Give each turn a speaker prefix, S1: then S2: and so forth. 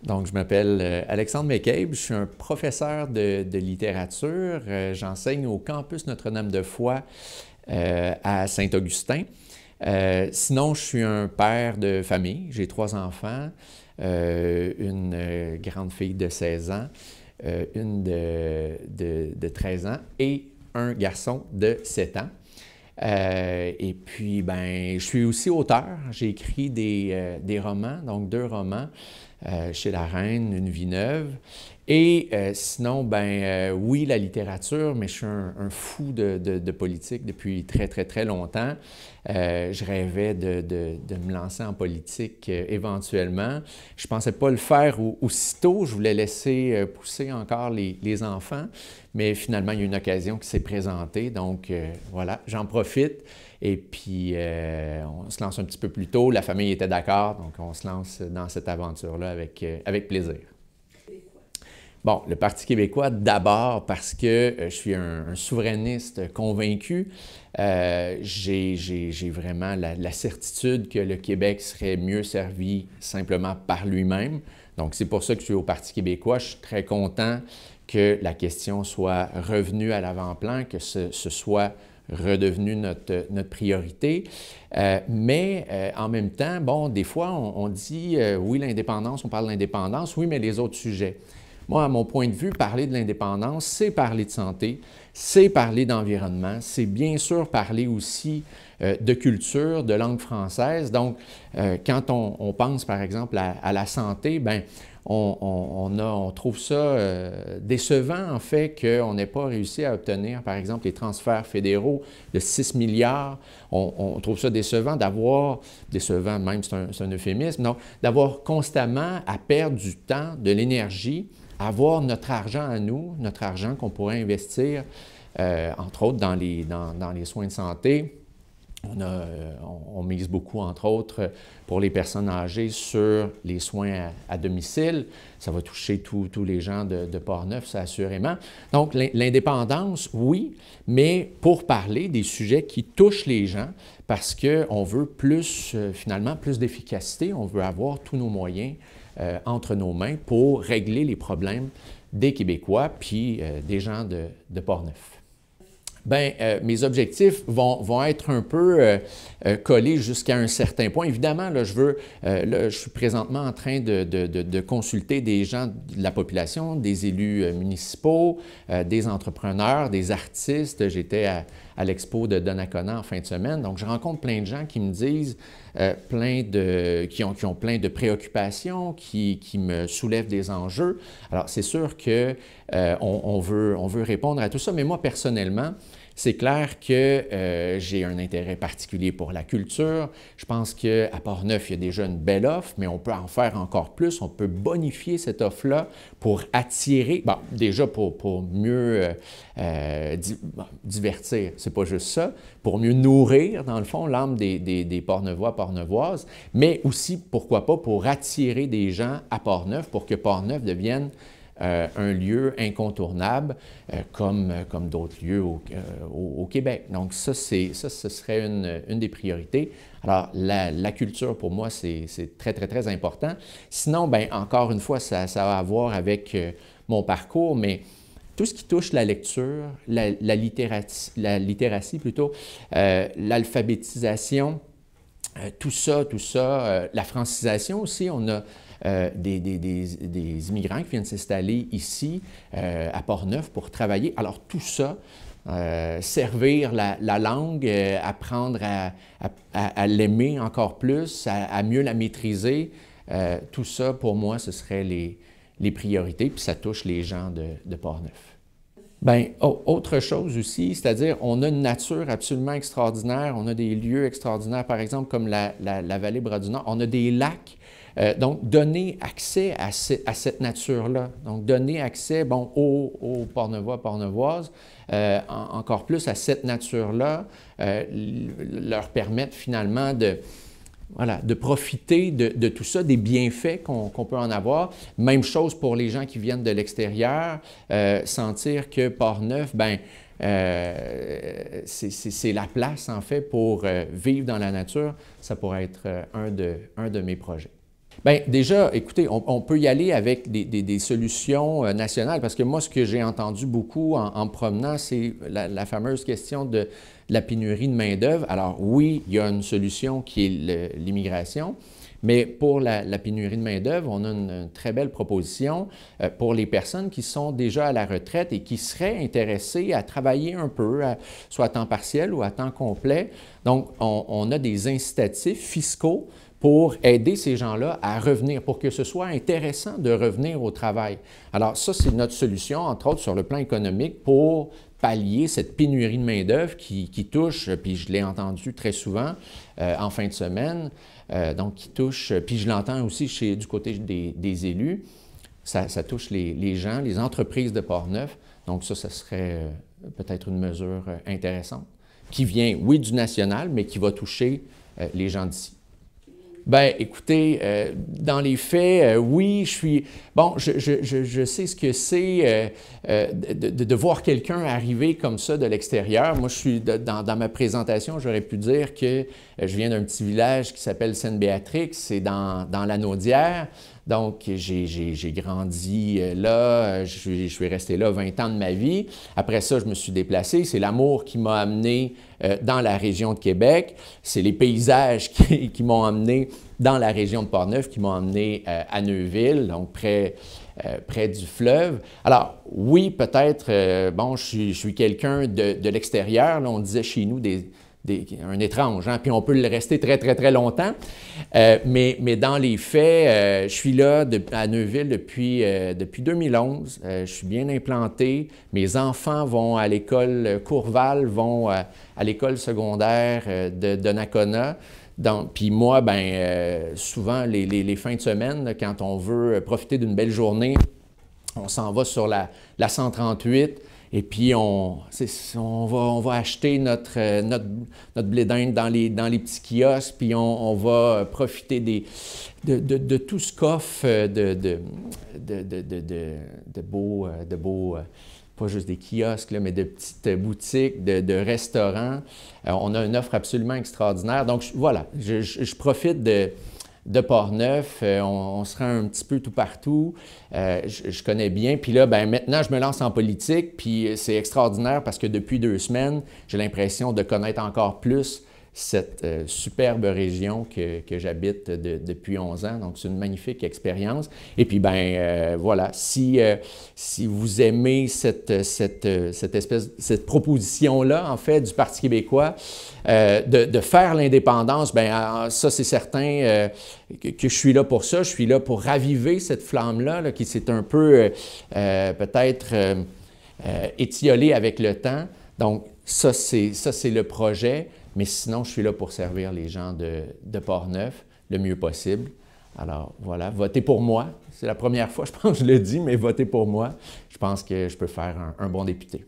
S1: Donc, je m'appelle Alexandre McCabe, je suis un professeur de littérature. J'enseigne au campus Notre-Dame-de-Foy à Saint-Augustin. Sinon, je suis un père de famille. J'ai 3 enfants, une grande fille de 16 ans, une de 13 ans et un garçon de 7 ans. Et puis, ben, je suis aussi auteur. J'ai écrit des romans, donc 2 romans chez La Reine, Une vie neuve. Et sinon, ben, oui, la littérature, mais je suis un fou de politique depuis très, très, très longtemps. Je rêvais de me lancer en politique éventuellement. Je ne pensais pas le faire aussitôt. Je voulais laisser pousser encore les enfants. Mais finalement, il y a une occasion qui s'est présentée. Donc, voilà, j'en profite. Et puis, on se lance un petit peu plus tôt. La famille était d'accord, donc on se lance dans cette aventure-là avec plaisir. Bon, le Parti québécois, d'abord parce que je suis un souverainiste convaincu. J'ai vraiment la certitude que le Québec serait mieux servi simplement par lui-même. Donc, c'est pour ça que je suis au Parti québécois. Je suis très content que la question soit revenue à l'avant-plan, que ce soit redevenu notre priorité. Mais en même temps, bon, des fois, on dit oui, l'indépendance, on parle d'indépendance, oui, mais les autres sujets. Moi, à mon point de vue, parler de l'indépendance, c'est parler de santé, c'est parler d'environnement, c'est bien sûr parler aussi de culture, de langue française. Donc, quand on pense, par exemple, à la santé, bien, on trouve ça décevant, en fait, qu'on n'ait pas réussi à obtenir, par exemple, les transferts fédéraux de 6 milliards. On trouve ça décevant d'avoir, décevant même, c'est un euphémisme, donc d'avoir constamment à perdre du temps, de l'énergie, avoir notre argent à nous, notre argent qu'on pourrait investir, entre autres, dans les soins de santé. On mise beaucoup, entre autres, pour les personnes âgées sur les soins à domicile. Ça va toucher tous les gens de Portneuf, ça assurément. Donc, l'indépendance, oui, mais pour parler des sujets qui touchent les gens, parce qu'on veut plus, finalement, plus d'efficacité, on veut avoir tous nos moyens entre nos mains pour régler les problèmes des Québécois puis des gens de Portneuf. Bien, mes objectifs vont être un peu collés jusqu'à un certain point. Évidemment, là, je suis présentement en train de consulter des gens de la population, des élus municipaux, des entrepreneurs, des artistes. J'étais à l'expo de Donnacona en fin de semaine. Donc, je rencontre plein de gens qui me disent qui ont plein de préoccupations, qui me soulèvent des enjeux. Alors, c'est sûr que on veut répondre à tout ça, mais moi, personnellement, c'est clair que j'ai un intérêt particulier pour la culture. Je pense qu'à Portneuf, il y a déjà une belle offre, mais on peut en faire encore plus. On peut bonifier cette offre-là pour attirer, bon, déjà pour mieux divertir, c'est pas juste ça, pour mieux nourrir, dans le fond, l'âme des Portneuvois, Portneuvoises, mais aussi, pourquoi pas, pour attirer des gens à Portneuf, pour que Portneuf devienne un lieu incontournable comme d'autres lieux au Québec. Donc ça, ce serait une des priorités. Alors, la culture, pour moi, c'est très, très, très important. Sinon, bien, encore une fois, ça a à voir avec mon parcours, mais tout ce qui touche la lecture, la littératie plutôt, l'alphabétisation, tout ça, la francisation aussi, on a des immigrants qui viennent s'installer ici à Portneuf pour travailler. Alors tout ça, servir la langue, apprendre à l'aimer encore plus, à mieux la maîtriser, tout ça pour moi ce serait les priorités, puis ça touche les gens de Portneuf. Bien, autre chose aussi, c'est-à-dire on a une nature absolument extraordinaire, on a des lieux extraordinaires, par exemple comme la vallée Bras-du-Nord, on a des lacs. Donc, donner accès à cette nature-là, donc donner accès, bon, aux Portneuvois, Portneuvoises, encore plus à cette nature-là, leur permettre finalement de profiter de tout ça, des bienfaits qu'on peut en avoir. Même chose pour les gens qui viennent de l'extérieur, sentir que Portneuf, bien, c'est la place, en fait, pour vivre dans la nature. Ça pourrait être un de mes projets. Bien, déjà, écoutez, on peut y aller avec des solutions nationales, parce que moi, ce que j'ai entendu beaucoup en me promenant, c'est la fameuse question de la pénurie de main-d'œuvre. Alors oui, il y a une solution qui est l'immigration, mais pour la pénurie de main-d'œuvre, on a une très belle proposition pour les personnes qui sont déjà à la retraite et qui seraient intéressées à travailler un peu, soit à temps partiel ou à temps complet. Donc, on a des incitatifs fiscaux pour aider ces gens-là à revenir, pour que ce soit intéressant de revenir au travail. Alors ça, c'est notre solution, entre autres sur le plan économique, pour pallier cette pénurie de main-d'œuvre qui touche, puis je l'ai entendu très souvent en fin de semaine, donc qui touche, puis je l'entends aussi du côté des élus, ça touche les gens, les entreprises de Portneuf, donc ça serait peut-être une mesure intéressante, qui vient, oui, du national, mais qui va toucher les gens d'ici. Bien, écoutez, dans les faits, oui, je sais ce que c'est de voir quelqu'un arriver comme ça de l'extérieur. Moi, dans ma présentation, j'aurais pu dire que je viens d'un petit village qui s'appelle Sainte-Béatrix, c'est dans la Naudière. Donc, j'ai grandi là, je suis resté là 20 ans de ma vie. Après ça, je me suis déplacé. C'est l'amour qui m'a amené dans la région de Québec. C'est les paysages qui m'ont amené dans la région de Portneuf, qui m'ont amené à Neuville, donc près du fleuve. Alors, oui, peut-être, je suis quelqu'un de l'extérieur. Là, on disait chez nous un étrange, hein? Puis on peut le rester très, très, très longtemps. Mais dans les faits, je suis là à Neuville depuis 2011. Je suis bien implanté. Mes enfants vont à l'école Courval, vont à l'école secondaire de Donnacona. Puis moi, souvent, les fins de semaine, là, quand on veut profiter d'une belle journée, on s'en va sur la 138. Et puis, on va acheter notre blé d'Inde dans les petits kiosques, puis on va profiter de tout ce qu'offre de beaux, pas juste des kiosques, là, mais de petites boutiques, de restaurants. On a une offre absolument extraordinaire. Donc, voilà, je profite de Portneuf, on sera un petit peu tout partout, je connais bien. Puis là, maintenant, je me lance en politique, puis c'est extraordinaire parce que depuis 2 semaines, j'ai l'impression de connaître encore plus cette superbe région que j'habite depuis 11 ans. Donc, c'est une magnifique expérience. Et puis, voilà, si vous aimez cette proposition-là, en fait, du Parti québécois, de faire l'indépendance, ça, c'est certain que je suis là pour ça. Je suis là pour raviver cette flamme-là, là, qui s'est un peu, peut-être, étiolée avec le temps. Donc, ça, c'est le projet. Mais sinon, je suis là pour servir les gens de Portneuf le mieux possible. Alors, voilà, votez pour moi. C'est la première fois, je pense que je le dis, mais votez pour moi. Je pense que je peux faire un bon député.